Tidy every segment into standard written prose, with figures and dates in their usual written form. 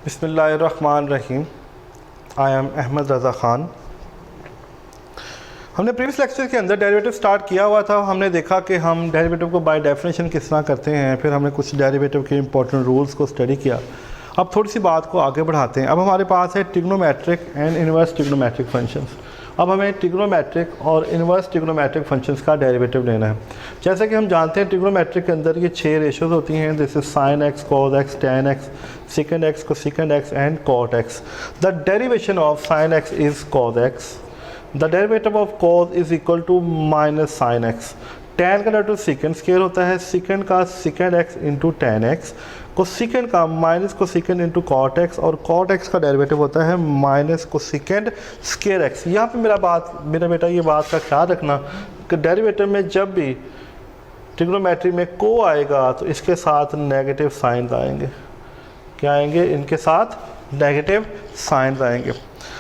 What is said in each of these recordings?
बिस्मिल्लाहिर्रहमानिर्रहीम। I am Ahmad रज़ा ख़ान। हमने previous lecture के अंदर डेरिवेटिव स्टार्ट किया हुआ था। हमने देखा कि हम डेरिवेटिव को बाय डेफिनेशन किस तरह करते हैं, फिर हमने कुछ डेरिवेटिव के इंपॉर्टेंट रूल्स को स्टडी किया। अब थोड़ी सी बात को आगे बढ़ाते हैं। अब हमारे पास है trigonometric and inverse trigonometric functions. अब हमें ट्रिग्नोमेट्रिक और इन्वर्स ट्रिग्नोमेट्रिक फंक्शंस का डेरिवेटिव लेना है। जैसे कि हम जानते हैं ट्रिग्नोमेट्रिक के अंदर ये 6 रेशोज़ होती हैं। This is sine x, cos x, tan x, secant x, cosecant x and cot x. The derivation of sine x is cos x. The derivative of cos is equal to minus sine x. Tan का derivative secant square होता है, secant का secant x into tan x, cosecant का minus cosecant into cot x, और cot x का derivative होता है minus cosecant square x. यहाँ पे मेरा बेटा ये बात का ख्याल रखना कि डेरिवेटिव में जब भी ट्रिग्नोमेट्री में को आएगा तो इसके साथ नेगेटिव साइन आएंगे। क्या आएंगे? इनके साथ नेगेटिव साइन आएंगे।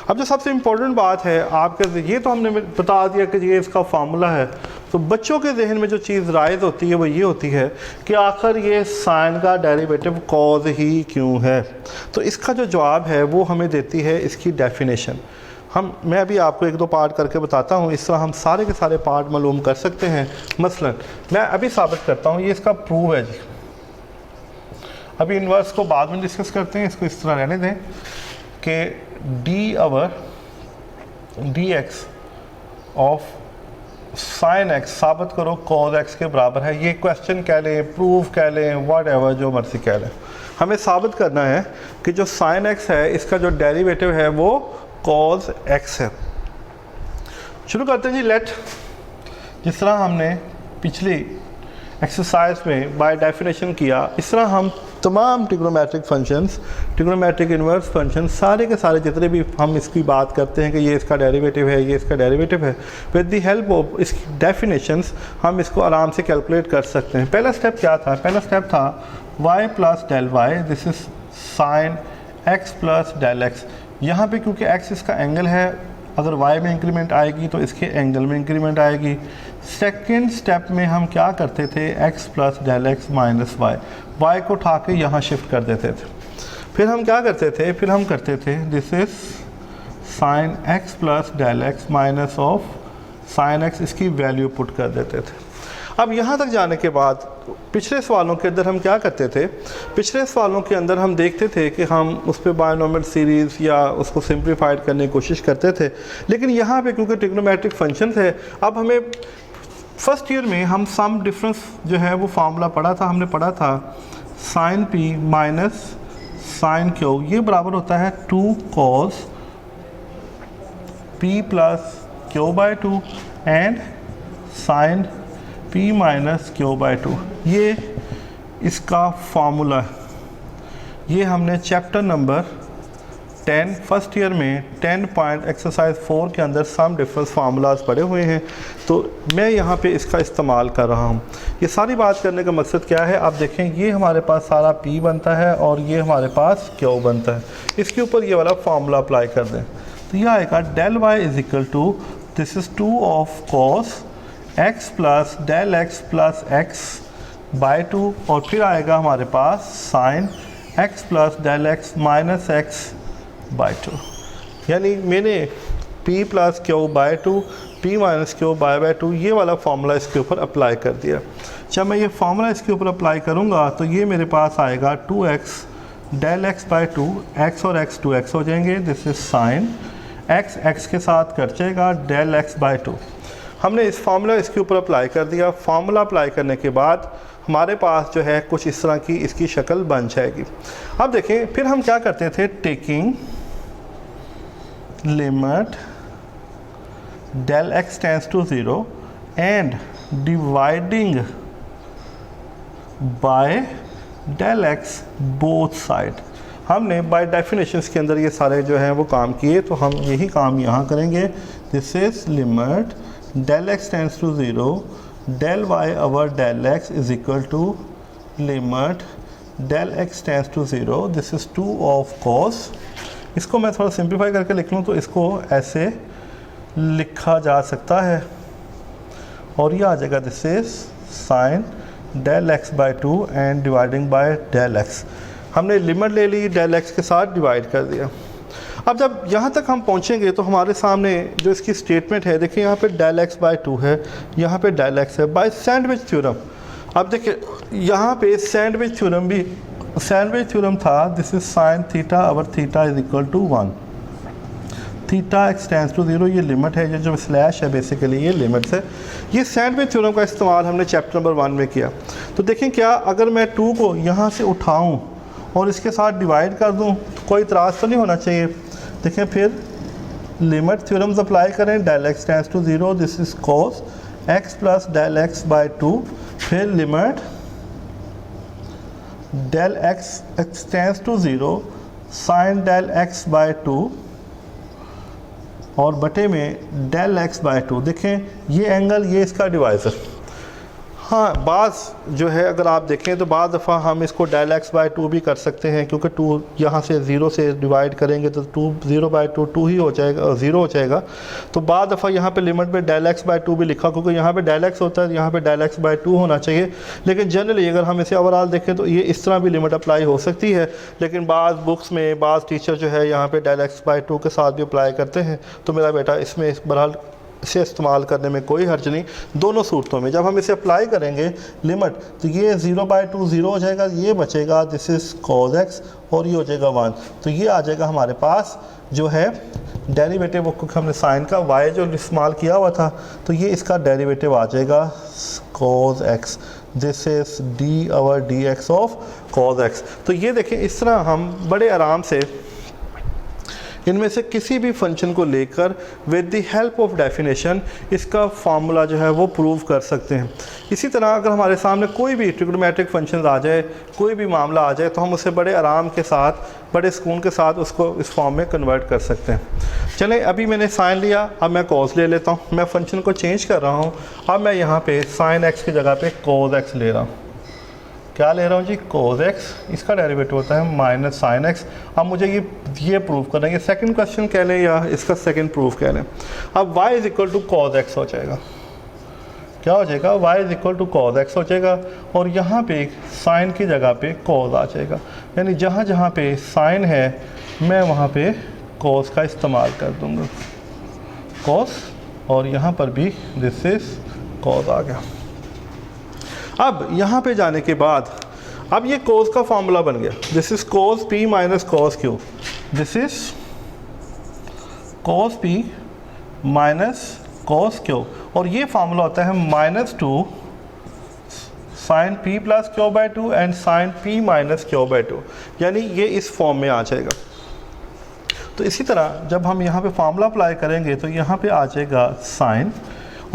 अब जो सबसे इम्पोर्टेंट बात है आपके, ये तो हमने बता दिया कि ये इसका फार्मूला है, तो बच्चों के जहन में जो चीज़ राइज होती है वो ये होती है कि आखिर ये साइन का डेरिवेटिव कॉज ही क्यों है। तो इसका जो जवाब है वो हमें देती है इसकी डेफिनेशन। मैं अभी आपको एक दो पार्ट करके बताता हूँ, इस तरह हम सारे के सारे पार्ट मालूम कर सकते हैं। मसलन मैं अभी साबित करता हूँ, ये इसका प्रूव है जी। अभी इन्वर्स को बाद में डिस्कस करते हैं, इसको इस तरह रहने दें कि D x of sine x साबित करो कॉज एक्स के बराबर है। ये क्वेश्चन कह लें, प्रूफ कह लें, वट एवर जो मर्जी कह लें, हमें साबित करना है कि जो साइन एक्स है इसका जो डेरिवेटिव है वो कॉज एक्स है। शुरू करते हैं जी। लेट, जिस तरह हमने पिछली एक्सरसाइज में बाय डेफिनेशन किया, इस तरह हम तमाम trigonometric functions, trigonometric inverse function, सारे के सारे जितने भी हम इसकी बात करते हैं कि ये इसका डेरिवेटिव है, ये इसका डेरिवेटिव है, विद द हेल्प ऑफ इसकी डेफिनेशंस हम इसको आराम से कैलकुलेट कर सकते हैं। पहला स्टेप क्या था? पहला स्टेप था y plus del y, this is sine x plus del x. यहाँ पे क्योंकि x इसका एंगल है, अगर y में इंक्रीमेंट आएगी तो इसके एंगल में इंक्रीमेंट आएगी। सेकेंड स्टेप में हम क्या करते थे? x plus del x minus y को उठा के यहाँ शिफ्ट कर देते थे। फिर हम क्या करते थे? फिर हम करते थे this is sine x plus del x minus of sine x, इसकी वैल्यू पुट कर देते थे। अब यहाँ तक जाने के बाद पिछले सवालों के अंदर हम क्या करते थे? पिछले सवालों के अंदर हम देखते थे कि हम उस पर बायनोमियल सीरीज़ या उसको सिंप्लीफाइड करने की कोशिश करते थे, लेकिन यहाँ पे क्योंकि ट्रिग्नोमेट्रिक फंक्शन थे, अब हमें फर्स्ट ईयर में हम सम डिफरेंस जो है वो फार्मूला पढ़ा था। हमने पढ़ा था sine P minus sine Q, ये बराबर होता है 2 cos P plus Q by 2 and sine P minus Q by 2। ये इसका फार्मूला है। ये हमने चैप्टर नंबर 10 फर्स्ट ईयर में 10 पॉइंट एक्सरसाइज 4 के अंदर सम डिफरेंस फार्मूलाज पढ़े हुए हैं, तो मैं यहाँ पे इसका इस्तेमाल कर रहा हूँ। ये सारी बात करने का मकसद क्या है? आप देखें, ये हमारे पास सारा P बनता है और ये हमारे पास Q बनता है। इसके ऊपर ये वाला फार्मूला अप्लाई कर दें तो यह आएगा del y is equal to, this is 2 of cos x plus del x plus x by 2, और फिर आएगा हमारे पास sine x plus del x minus x by 2। यानी मैंने p plus Q by 2, p minus Q by 2, ये वाला formula इसके ऊपर अप्लाई कर दिया। जब मैं ये फार्मूला इसके ऊपर अप्लाई करूँगा तो ये मेरे पास आएगा 2x del x by 2, x और x 2x हो जाएंगे। This is sine x, x के साथ कट जाएगा, डेल एक्स बाई 2। हमने इस फार्मूला इसके ऊपर अप्लाई कर दिया। फार्मूला अप्लाई करने के बाद हमारे पास जो है कुछ इस तरह की इसकी शक्ल बन जाएगी। अब देखें, फिर हम क्या करते थे? Taking limit del x tends to 0 and dividing by del x both side. हमने बाय डेफिनेशंस के अंदर ये सारे जो हैं वो काम किए, तो हम यही काम यहाँ करेंगे। This is limit del x tends to 0 del y over del x is equal to limit del x tends to 0, this is 2 of cos. इसको मैं थोड़ा सिंप्लीफाई करके लिख लूँ तो इसको ऐसे लिखा जा सकता है, और ये आ जाएगा this is sine del x by 2 and dividing by del x. हमने लिमिट ले ली, डेल एक्स के साथ डिवाइड कर दिया। अब जब यहाँ तक हम पहुँचेंगे तो हमारे सामने जो इसकी स्टेटमेंट है, देखिए यहाँ पे डेल एक्स बाय 2 है, यहाँ पे डेल एक्स है बाय सैंडविच थ्योरम। अब देखिए यहाँ पे सैंडविच थ्योरम था, this is sine theta over theta is equal to 1, theta extends to 0, ये लिमिट है, जो स्लैश है बेसिकली ये लिमिट्स है। ये सैंडविच थ्योरम का इस्तेमाल हमने चैप्टर नंबर 1 में किया। तो देखें क्या अगर मैं 2 को यहाँ से उठाऊँ और इसके साथ डिवाइड कर दूँ तो कोई इतराज़ तो नहीं होना चाहिए। देखें फिर लिमिट थ्योरम्स अप्लाई करें, del x tends to 0, this is cos x plus del x by 2, फिर limit del x tends to 0 sine del x by 2 और बटे में डेल एक्स बाय 2। देखें ये एंगल, ये इसका डिवाइज़र। हाँ, बाज़ जो है अगर आप देखें तो बाद दफ़ा हम इसको डेल एक्स बाय 2 भी कर सकते हैं, क्योंकि 2 यहाँ से 0 से डिवाइड करेंगे तो 0 बाय 2 2 ही हो जाएगा, 0 हो जाएगा। तो बाद दफ़ा यहाँ पे लिमिट में डेल एक्स बाय 2 भी लिखा, क्योंकि यहाँ पे डेल एक्स होता है, यहाँ पे डेल एक्स बाय 2 होना चाहिए। लेकिन जनरली अगर हम इसे ओवरऑल देखें तो ये इस तरह भी लिमिट अप्लाई हो सकती है, लेकिन बाज़ बुक्स में बाज़ टीचर जो है यहाँ पर डेल एक्स बाय 2 के साथ भी अप्लाई करते हैं। तो मेरा बेटा इसमें बहरहाल इसे इस्तेमाल करने में कोई हर्ज नहीं। दोनों सूरतों में जब हम इसे अप्लाई करेंगे लिमिट, तो ये 0 बाय 2 0 हो जाएगा, ये बचेगा दिस इज़ कॉज एक्स और ये हो जाएगा 1। तो ये आ जाएगा हमारे पास जो है डेरिवेटिव, क्योंकि हमने साइन का y जो इस्तेमाल किया हुआ था, तो ये इसका डेरिवेटिव आ जाएगा cos x, this is d over d x of cos x. तो ये देखें इस तरह हम बड़े आराम से इनमें से किसी भी फंक्शन को लेकर with the help of definition इसका फार्मूला जो है वो प्रूव कर सकते हैं। इसी तरह अगर हमारे सामने कोई भी ट्रिग्नोमेट्रिक फंक्शन आ जाए, कोई भी मामला आ जाए, तो हम उसे बड़े आराम के साथ, बड़े सुकून के साथ उसको इस फॉर्म में कन्वर्ट कर सकते हैं। चलें, अभी मैंने साइन लिया, अब मैं कॉस ले लेता हूँ। मैं फंक्शन को चेंज कर रहा हूँ, अब मैं यहाँ पर साइन एक्स की जगह पर कॉस एक्स ले रहा हूँ। क्या ले रहा हूँ जी? कोस एक्स, इसका डेरिवेटिव होता है माइनस साइन एक्स। अब मुझे ये प्रूव करना है, ये सेकंड क्वेश्चन कह लें या इसका सेकंड प्रूफ कह लें। अब y is equal to cos x हो जाएगा। क्या हो जाएगा? y is equal to cos x हो जाएगा, और यहाँ पे साइन की जगह पे कॉस आ जाएगा। यानी जहाँ जहाँ पे साइन है मैं वहाँ पे कॉस का इस्तेमाल कर दूँगा, कॉस, और यहाँ पर भी दिस इज कॉस आ गया। अब यहाँ पे जाने के बाद अब ये कोस का फॉर्मूला बन गया, this is cos P minus cos Q, this is cos P minus cos Q, और ये फार्मूला होता है -2 sine P plus Q by 2 and sine P minus Q by 2, यानी ये इस फॉर्म में आ जाएगा। तो इसी तरह जब हम यहाँ पे फार्मूला अप्लाई करेंगे तो यहाँ पे आ जाएगा साइन,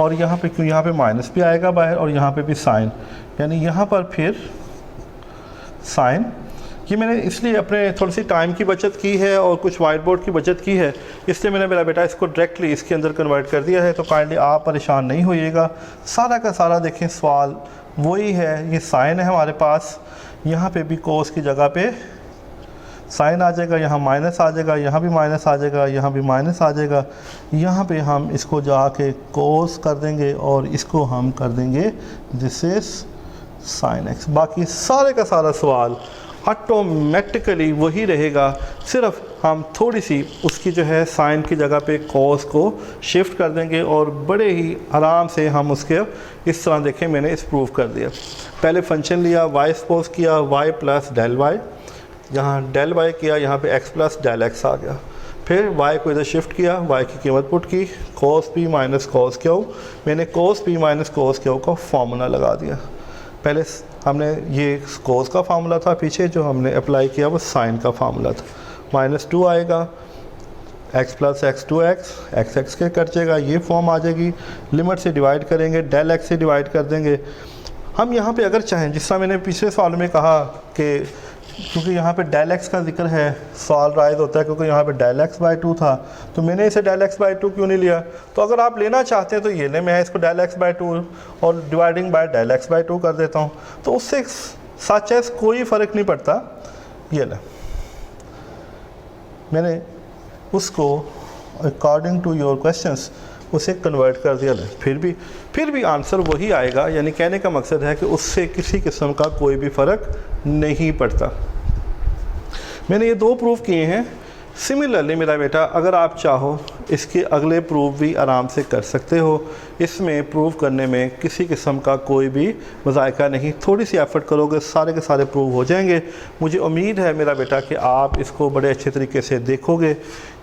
और यहाँ पे क्यों, यहाँ पे माइनस भी आएगा बाहर और यहाँ पे भी साइन, यानी यहाँ पर फिर साइन। ये मैंने इसलिए अपने थोड़ी सी टाइम की बचत की है और कुछ वाइट बोर्ड की बचत की है, इसलिए मैंने मेरा बेटा इसको डायरेक्टली इसके अंदर कन्वर्ट कर दिया है। तो काइंडली आप परेशान नहीं होइएगा, सारा का सारा देखें सवाल वही है। ये साइन है हमारे पास, यहाँ पे भी कोस की जगह पे साइन आ जाएगा, यहाँ माइनस आ जाएगा, यहाँ भी माइनस आ जाएगा, यहाँ भी माइनस आ जाएगा। यहाँ पे हम इसको जाके कोस कर देंगे और इसको हम कर देंगे दिस इज साइन एक्स। बाकी सारे का सारा सवाल ऑटोमेटिकली वही रहेगा, सिर्फ हम थोड़ी सी उसकी जो है साइन की जगह पे कॉस को शिफ्ट कर देंगे और बड़े ही आराम से हम उसके इस तरह देखें, मैंने इस प्रूव कर दिया। पहले फंक्शन लिया, वाई सपोज किया, वाई प्लस डेल वाई, यहाँ डेल वाई किया, यहाँ पे एक्स प्लस डेल एक्स आ गया। फिर वाई को इधर शिफ्ट किया, वाई की कीमत पुट की, cos p minus cos q, मैंने cos p minus cos q का फार्मूला लगा दिया। पहले हमने ये कॉस का फार्मूला था, पीछे जो हमने अप्लाई किया वो साइन का फार्मूला था। -2 आएगा, x plus x 2x, x x के कट जाएगा, ये फॉर्म आ जाएगी। लिमिट से डिवाइड करेंगे, डेल एक्स से डिवाइड कर देंगे। हम यहाँ पे अगर चाहें, जिस तरह मैंने पिछले सवाल में कहा कि क्योंकि यहाँ पे डेल एक्स का जिक्र है, सवाल राइज होता है क्योंकि यहाँ पे डेल एक्स बाई 2 था, तो मैंने इसे डेल एक्स बाई 2 क्यों नहीं लिया। तो अगर आप लेना चाहते हैं तो ये ले, मैं इसको डेल एक्स बाई 2 और dividing by del x by 2 कर देता हूँ, तो उससे सच है कोई फ़र्क नहीं पड़ता। ये ले, मैंने उसको अकॉर्डिंग टू योर क्वेश्चंस उसे कन्वर्ट कर दिया। फिर भी आंसर वही आएगा, यानी कहने का मकसद है कि उससे किसी किस्म का कोई भी फ़र्क नहीं पड़ता। मैंने ये 2 प्रूफ किए हैं। सिमिलरली मेरा बेटा अगर आप चाहो इसके अगले प्रूफ भी आराम से कर सकते हो। इसमें प्रूफ करने में किसी किस्म का कोई भी मज़ायका नहीं, थोड़ी सी एफ़र्ट करोगे सारे के सारे प्रूफ हो जाएंगे। मुझे उम्मीद है मेरा बेटा कि आप इसको बड़े अच्छे तरीके से देखोगे,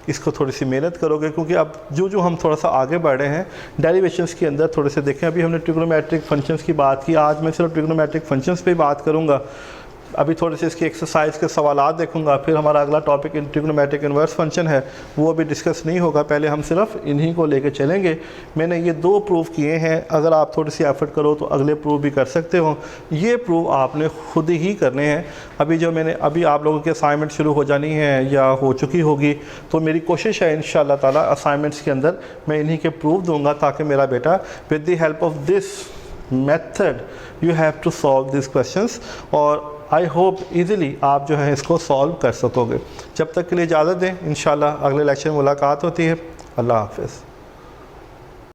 इसको थोड़ी सी मेहनत करोगे, क्योंकि अब जो हम थोड़ा सा आगे बढ़ रहे हैं डेरिवेशंस के अंदर थोड़े से देखें। अभी हमने ट्रिग्नोमेट्रिक फंक्शंस की बात की, आज मैं सिर्फ ट्रिग्नोमेट्रिक फंक्शंस पे बात करूँगा। अभी थोड़े से इसकी एक्सरसाइज के सवालात देखूंगा, फिर हमारा अगला टॉपिक ट्रिग्नोमेट्रिक इन्वर्स फंक्शन है, वो अभी डिस्कस नहीं होगा। पहले हम सिर्फ इन्हीं को लेके चलेंगे। मैंने ये 2 प्रूफ किए हैं, अगर आप थोड़ी सी एफर्ट करो तो अगले प्रूफ भी कर सकते हो। ये प्रूफ आपने खुद ही करने हैं। अभी आप लोगों की असाइनमेंट शुरू हो जानी है या हो चुकी होगी, तो मेरी कोशिश है इंशाअल्लाह ताला असाइनमेंट्स के अंदर मैं इन्हीं के प्रूफ दूंगा, ताकि मेरा बेटा with the help of this method you have to solve this questions, और आई होप ईज़िली आप जो है इसको सॉल्व कर सकोगे। जब तक के लिए इजाज़त दें, इंशाल्लाह अगले लेक्चर में मुलाकात होती है। अल्लाह हाफ़िज़।